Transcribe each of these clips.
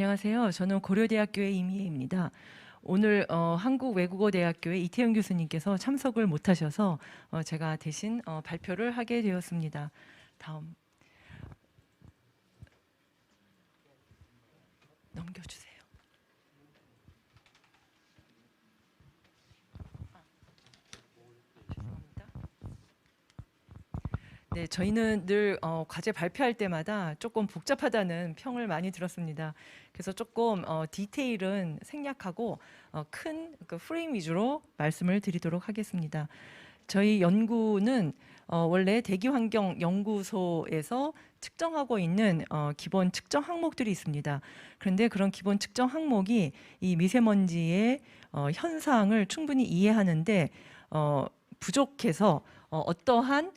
안녕하세요. 저는 고려대학교의 이미혜입니다. 오늘 한국외국어대학교의 이태영 교수님께서 참석을 못하셔서 제가 대신 발표를 하게 되었습니다. 다음 넘겨주세요. 죄송합니다. 네, 저희는 늘 과제 발표할 때마다 조금 복잡하다는 평을 많이 들었습니다. 그래서 조금 디테일은 생략하고 큰 그 프레임 위주로 말씀을 드리도록 하겠습니다. 저희 연구는 원래 대기환경연구소에서 측정하고 있는 기본 측정 항목들이 있습니다. 그런데 그런 기본 측정 항목이 이 미세먼지의 현상을 충분히 이해하는데 부족해서 어떠한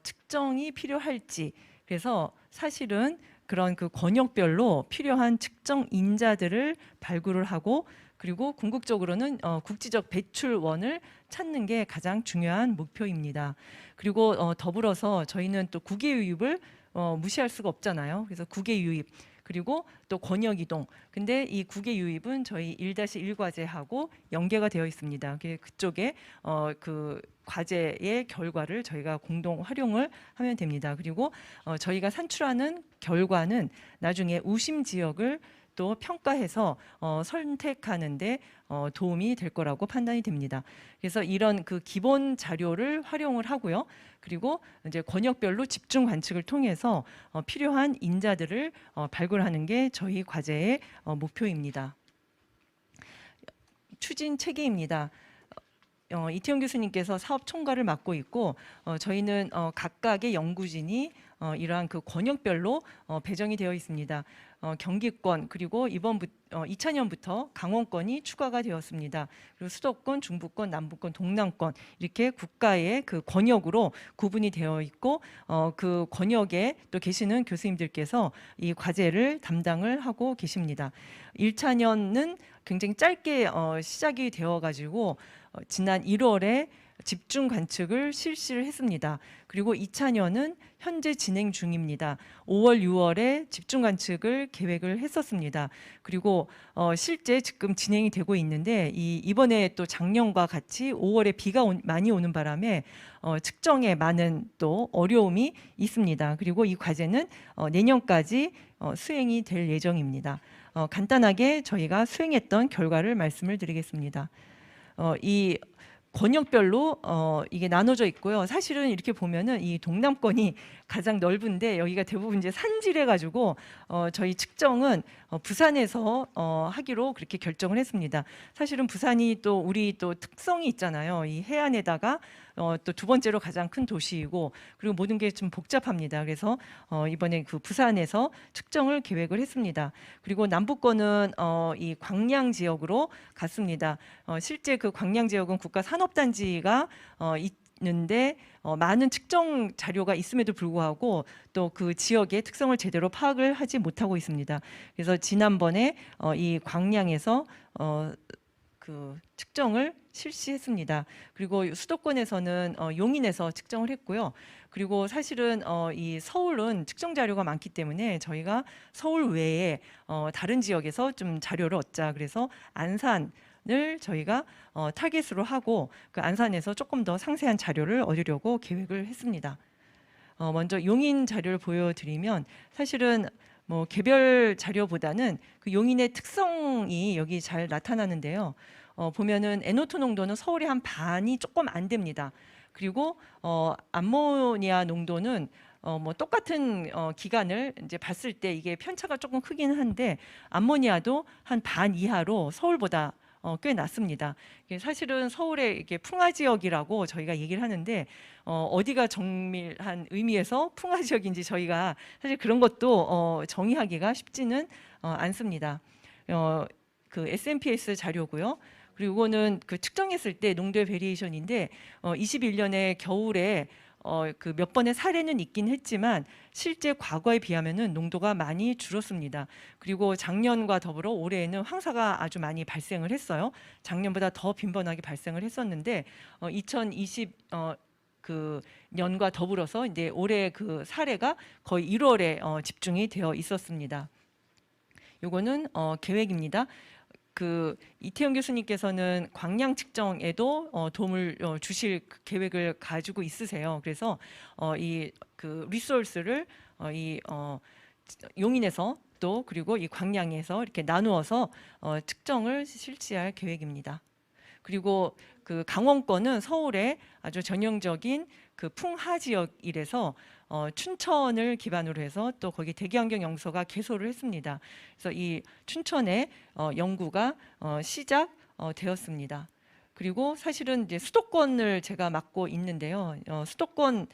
측정이 필요할지, 그래서 사실은 그런 그 권역별로 필요한 측정 인자들을 발굴을 하고, 그리고 궁극적으로는 국지적 배출원을 찾는 게 가장 중요한 목표입니다. 그리고 더불어서 저희는 또 국외 유입을 무시할 수가 없잖아요. 그래서 국외 유입, 그리고 또 권역 이동. 근데 이 국외 유입은 저희 1-1 과제하고 연계가 되어 있습니다. 그쪽에 그 과제의 결과를 저희가 공동 활용을 하면 됩니다. 그리고 저희가 산출하는 결과는 나중에 우심 지역을 또 평가해서 선택하는데 도움이 될 거라고 판단이 됩니다. 그래서 이런 그 기본 자료를 활용을 하고요. 그리고 이제 권역별로 집중 관측을 통해서 필요한 인자들을 발굴하는 게 저희 과제의 목표입니다. 추진 체계입니다. 이태영 교수님께서 사업 총괄을 맡고 있고, 저희는 각각의 연구진이 이러한 그 권역별로 배정이 되어 있습니다. 경기권, 그리고 2000년부터 강원권이 추가가 되었습니다. 그리고 수도권, 중부권, 남부권, 동남권, 이렇게 국가의 그 권역으로 구분이 되어 있고, 그 권역에 또 계시는 교수님들께서 이 과제를 담당을 하고 계십니다. 1차년은 굉장히 짧게 시작이 되어 가지고 지난 1월에 집중 관측을 실시를 했습니다. 그리고 2차년은 현재 진행 중입니다. 5월, 6월에 집중 관측을 계획을 했었습니다. 그리고 실제 지금 진행이 되고 있는데 이번에 또 작년과 같이 5월에 비가 많이 오는 바람에 측정에 많은 또 어려움이 있습니다. 그리고 이 과제는 내년까지 수행이 될 예정입니다. 간단하게 저희가 수행했던 결과를 말씀을 드리겠습니다. 이 권역별로 이게 나눠져 있고요. 사실은 이렇게 보면은 이 동남권이 가장 넓은데 여기가 대부분 이제 산지래 가지고 저희 측정은 부산에서 하기로 그렇게 결정을 했습니다. 사실은 부산이 또 우리 또 특성이 있잖아요. 이 해안에다가 또 두 번째로 가장 큰 도시이고, 그리고 모든 게 좀 복잡합니다. 그래서 이번에 그 부산에서 측정을 계획을 했습니다. 그리고 남부권은 이 광양 지역으로 갔습니다. 실제 그 광양 지역은 국가 산업단지가 있는데 많은 측정 자료가 있음에도 불구하고 또 그 지역의 특성을 제대로 파악을 하지 못하고 있습니다. 그래서 지난번에 이 광양에서 그 측정을 실시했습니다. 그리고 수도권에서는 용인에서 측정을 했고요. 그리고 사실은 이 서울은 측정 자료가 많기 때문에 저희가 서울 외에 다른 지역에서 좀 자료를 얻자, 그래서 안산을 저희가 타겟으로 하고 그 안산에서 조금 더 상세한 자료를 얻으려고 계획을 했습니다. 먼저 용인 자료를 보여드리면, 사실은 뭐 개별 자료보다는 그 용인의 특성이 여기 잘 나타나는데요. 보면은 NO2 농도는 서울의 한 반이 조금 안 됩니다. 그리고 암모니아 농도는 뭐 똑같은 기간을 이제 봤을 때 이게 편차가 조금 크긴 한데, 암모니아도 한 반 이하로 서울보다 꽤 낮습니다. 이게 사실은 서울의 이게 풍화 지역이라고 저희가 얘기를 하는데 어디가 정밀한 의미에서 풍화 지역인지 저희가 사실 그런 것도 정의하기가 쉽지는 않습니다. 그 SNPS 자료고요. 그리고 이거는 그 측정했을 때 농도의 베리에이션인데 21년에 겨울에 그 몇 번의 사례는 있긴 했지만 실제 과거에 비하면은 농도가 많이 줄었습니다. 그리고 작년과 더불어 올해에는 황사가 아주 많이 발생을 했어요. 작년보다 더 빈번하게 발생을 했었는데 2020 그 년과 더불어서 이제 올해 그 사례가 거의 1월에 집중이 되어 있었습니다. 요거는 계획입니다. 그 이태영 교수님께서는 광량 측정에도 도움을 주실 계획을 가지고 있으세요. 그래서 이 그 리소스를 이 용인에서 또 그리고 이 광량에서 이렇게 나누어서 측정을 실시할 계획입니다. 그리고 그 강원권은 서울의 아주 전형적인 그 풍하 지역이라서 춘천을 기반으로 해서 또 거기 대기환경연구소가 개소를 했습니다. 그래서 이 춘천의 연구가 시작되었습니다. 그리고 사실은 이제 수도권을 제가 맡고 있는데요. 수도권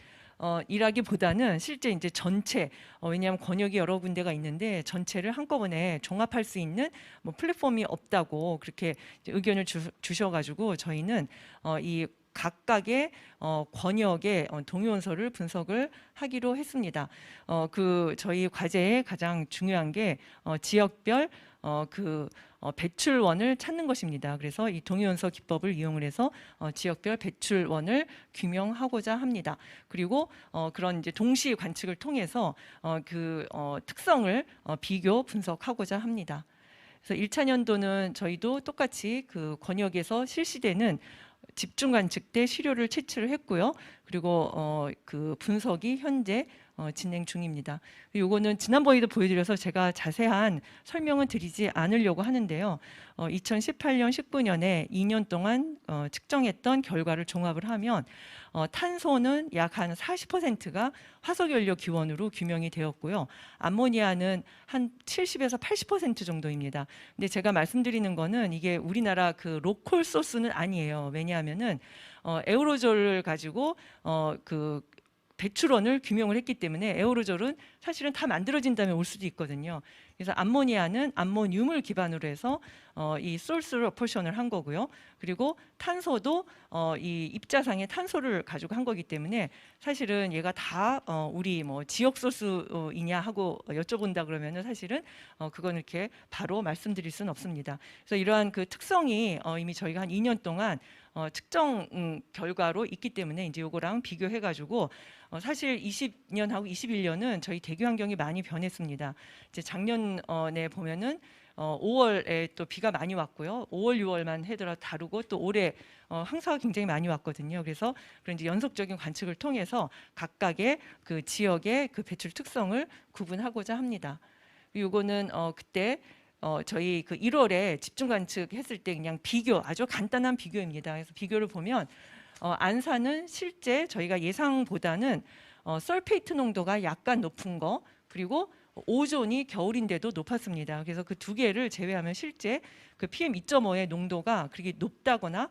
일하기보다는 실제 이제 전체 왜냐하면 권역이 여러 군데가 있는데 전체를 한꺼번에 종합할 수 있는 뭐 플랫폼이 없다고 그렇게 이제 의견을 주셔가지고 저희는 이 각각의 권역의 동요원서를 분석을 하기로 했습니다. 그 저희 과제의 가장 중요한 게 지역별 그 배출원을 찾는 것입니다. 그래서 이 동요원서 기법을 이용을 해서 지역별 배출원을 규명하고자 합니다. 그리고 그런 이제 동시 관측을 통해서 그 특성을 비교 분석하고자 합니다. 그래서 1차 년도는 저희도 똑같이 그 권역에서 실시되는 집중 관측 때 시료를 채취를 했고요. 그리고 그 분석이 현재 진행 중입니다. 요거는 지난번에도 보여드려서 제가 자세한 설명은 드리지 않으려고 하는데요. 2018년, 19년에 2년 동안 측정했던 결과를 종합을 하면 탄소는 약 한 40%가 화석연료 기원으로 규명이 되었고요. 암모니아는 한 70에서 80% 정도입니다. 근데 제가 말씀드리는 거는 이게 우리나라 그 로컬 소스는 아니에요. 왜냐하면은 에어로졸을 가지고 그 배출원을 규명을 했기 때문에 에어로졸은 사실은 다 만들어진 다음에 올 수도 있거든요. 그래서 암모니아는 암모늄을 기반으로 해서 이 소스를 어퍼션을 한 거고요. 그리고 탄소도 이 입자상의 탄소를 가지고 한 거기 때문에 사실은 얘가 다 우리 뭐 지역 소스이냐 하고 여쭤본다 그러면은 사실은 그건 이렇게 바로 말씀드릴 수는 없습니다. 그래서 이러한 그 특성이 이미 저희가 한 2년 동안 측정 결과로 있기 때문에 이제 요거랑 비교해 가지고 사실 20년하고 21년은 저희 대기 환경이 많이 변했습니다. 이제 작년에 보면은 5월에 또 비가 많이 왔고요. 5월, 6월만 해더라도 다르고 또 올해 황사가 굉장히 많이 왔거든요. 그래서 그런 이제 연속적인 관측을 통해서 각각의 그 지역의 그 배출 특성을 구분하고자 합니다. 요거는 그때 저희 그 1월에 집중 관측했을 때 그냥 비교 아주 간단한 비교입니다. 그래서 비교를 보면 안산은 실제 저희가 예상보다는 설페이트 농도가 약간 높은 거 그리고 오존이 겨울인데도 높았습니다. 그래서 그 두 개를 제외하면 실제 그 PM 2.5의 농도가 그렇게 높다거나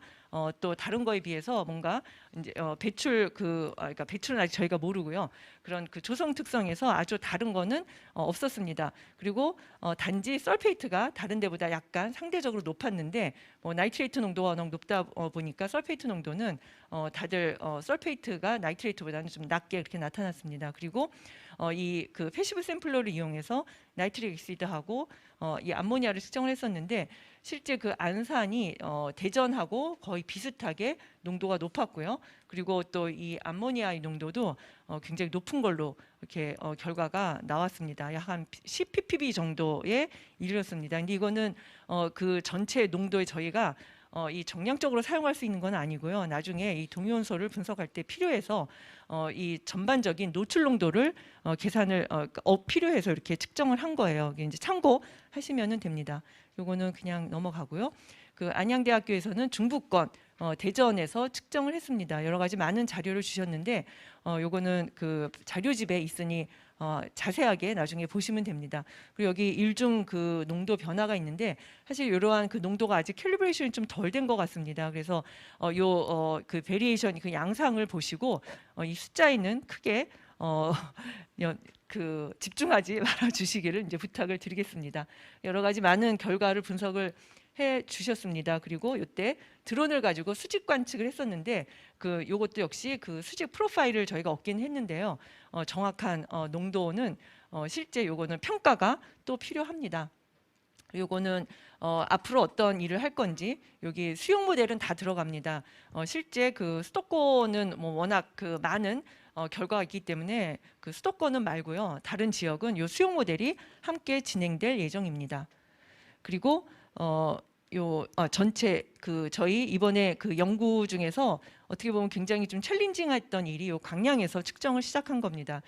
또 다른 거에 비해서 뭔가 이제 배출 그러니까 배출은 아직 저희가 모르고요. 그런 그 조성 특성에서 아주 다른 거는 없었습니다. 그리고 단지 설페이트가 다른 데보다 약간 상대적으로 높았는데 뭐 나이트레이트 농도가 너무 높다 보니까 설페이트 농도는 다들 설페이트가 나이트레이트보다는 좀 낮게 그렇게 나타났습니다. 그리고 이 그 패시브 샘플러를 이용해서 나이트릭 엑시드하고 이 암모니아를 측정을 했었는데 실제 그 안산이 대전하고 거의 비슷하게 농도가 높았고요. 그리고 또 이 암모니아의 농도도 굉장히 높은 걸로 이렇게 결과가 나왔습니다. 약 한 10 ppb 정도에 이르렀습니다. 근데 이거는 그 전체 농도에 저희가 이 정량적으로 사용할 수 있는 건 아니고요. 나중에 이 동위원소를 분석할 때 필요해서 이 전반적인 노출 농도를 계산을 필요해서 이렇게 측정을 한 거예요. 이제 참고하시면 됩니다. 요거는 그냥 넘어가고요. 그 안양대학교에서는 중부권 대전에서 측정을 했습니다. 여러 가지 많은 자료를 주셨는데 요거는 그 자료집에 있으니 자세하게 나중에 보시면 됩니다. 그리고 여기 일중 그 농도 변화가 있는데 사실 이러한 그 농도가 아직 캘리브레이션이 좀 덜 된 것 같습니다. 그래서 요 그 베리에이션 그 양상을 보시고 이 숫자에는 크게 그 집중하지 말아 주시기를 이제 부탁을 드리겠습니다. 여러 가지 많은 결과를 분석을 해 주셨습니다. 그리고 이때 드론을 가지고 수직 관측을 했었는데 그 요것도 역시 그 수직 프로파일을 저희가 얻긴 했는데요. 정확한 농도는 실제 요거는 평가가 또 필요합니다. 요거는 앞으로 어떤 일을 할 건지 여기 수용 모델은 다 들어갑니다. 실제 그 수도권은 뭐 워낙 그 많은 결과가 있기 때문에 그 수도권은 말고요. 다른 지역은 요 수용 모델이 함께 진행될 예정입니다. 그리고 전체 그 저희 이번에 그 연구 중에서 어떻게 보면 굉장히 좀 챌린징했던 일이 요 광양에서 측정을 시작한 겁니다.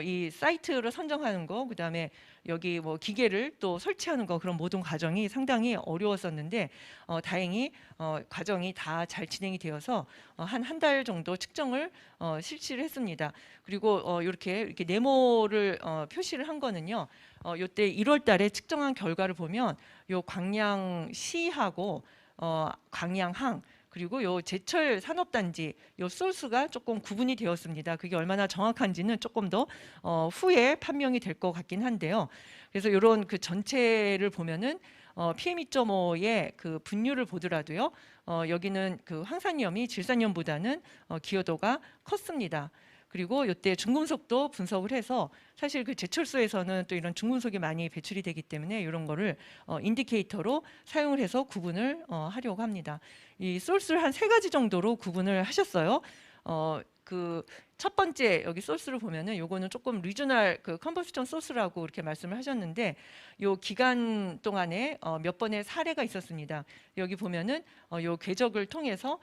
이 사이트를 선정하는 거, 그다음에 여기 뭐 기계를 또 설치하는 거, 그런 모든 과정이 상당히 어려웠었는데 다행히 과정이 다 잘 진행이 되어서 한 달 정도 측정을 실시를 했습니다. 그리고 이렇게 네모를 표시를 한 거는요. 요때 1월 달에 측정한 결과를 보면 요 광양시하고 광양항, 그리고 요 제철 산업단지 요 소스가 조금 구분이 되었습니다. 그게 얼마나 정확한지는 조금 더 후에 판명이 될 것 같긴 한데요. 그래서 이런 그 전체를 보면은 PM2.5의 그 분류를 보더라도요. 여기는 그 황산염이 질산염보다는 기여도가 컸습니다. 그리고 이때 중금속도 분석을 해서 사실 그 제철소에서는 또 이런 중금속이 많이 배출이 되기 때문에 이런 거를 인디케이터로 사용을 해서 구분을 하려고 합니다. 이 소스를 한 3가지 정도로 구분을 하셨어요. 그 첫 번째 여기 소스를 보면은 요거는 조금 리저널 그 컴버스천 소스라고 이렇게 말씀을 하셨는데 요 기간 동안에 몇 번의 사례가 있었습니다. 여기 보면은 요 궤적을 통해서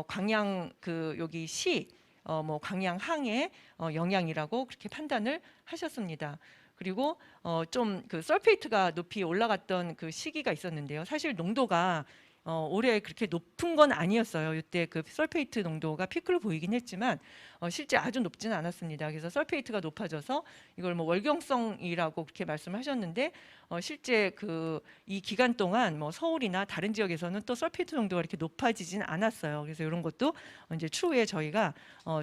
광양 그 여기 시 뭐 광양항의 영향이라고 그렇게 판단을 하셨습니다. 그리고 좀 그 설페이트가 높이 올라갔던 그 시기가 있었는데요. 사실 농도가 올해 그렇게 높은 건 아니었어요. 이때 그 설페이트 농도가 피크를 보이긴 했지만 실제 아주 높지는 않았습니다. 그래서 설페이트가 높아져서 이걸 뭐 월경성이라고 그렇게 말씀하셨는데 실제 그 이 기간 동안 뭐 서울이나 다른 지역에서는 또 설페이트 농도가 이렇게 높아지진 않았어요. 그래서 이런 것도 이제 추후에 저희가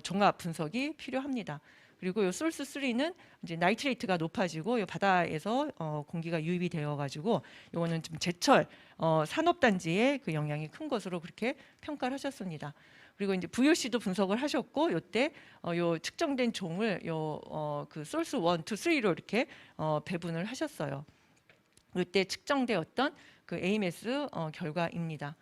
종합 분석이 필요합니다. 그리고 요 솔스 3는 이제 나이트레이트가 높아지고 요 바다에서 공기가 유입이 되어 가지고 요거는 좀 제철 산업단지에 그 영향이 큰 것으로 그렇게 평가를 하셨습니다. 그리고 이제 VOC도 분석을 하셨고 요때 요 측정된 종을 그 솔스 1, 2, 3로 이렇게 배분을 하셨어요. 이때 측정되었던 그 AMS 결과입니다.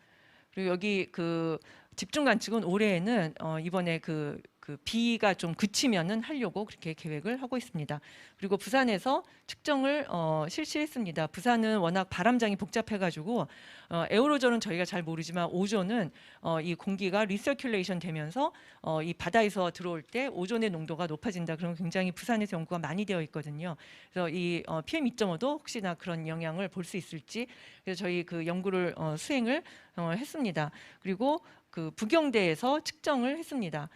그리고 여기 그 집중 관측은 올해에는 이번에 그 비가 좀 그치면은 하려고 그렇게 계획을 하고 있습니다. 그리고 부산에서 측정을 실시했습니다. 부산은 워낙 바람장이 복잡해가지고 에어로졸은 저희가 잘 모르지만 오존은 이 공기가 리서큘레이션 되면서 이 바다에서 들어올 때 오존의 농도가 높아진다. 그러면 굉장히 부산에서 연구가 많이 되어 있거든요. 그래서 이 PM2.5도 혹시나 그런 영향을 볼 수 있을지 그래서 저희 그 연구를 수행을 했습니다. 그리고 그 부경대에서 측정을 했습니다.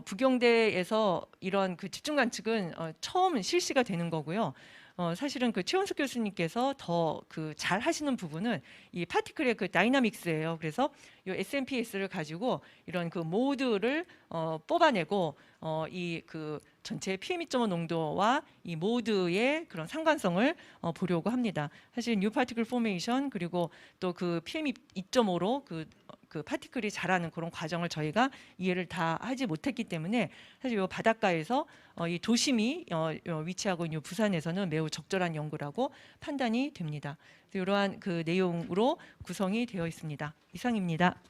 부경대에서 이런 그 집중 관측은 처음 실시가 되는 거고요. 사실은 그 최원숙 교수님께서 더 그 잘 하시는 부분은 이 파티클의 그 다이나믹스예요. 그래서 이 SMPS를 가지고 이런 그 모드를 뽑아내고 이 그 전체 PM2.5 농도와 이 모드의 그런 상관성을 보려고 합니다. 사실 뉴 파티클 포메이션 그리고 또 그 PM2.5로 그 파티클이 자라는 그런 과정을 저희가 이해를 다 하지 못했기 때문에 사실 이 바닷가에서 이 도심이 위치하고 있는 부산에서는 매우 적절한 연구라고 판단이 됩니다. 이러한 그 내용으로 구성이 되어 있습니다. 이상입니다.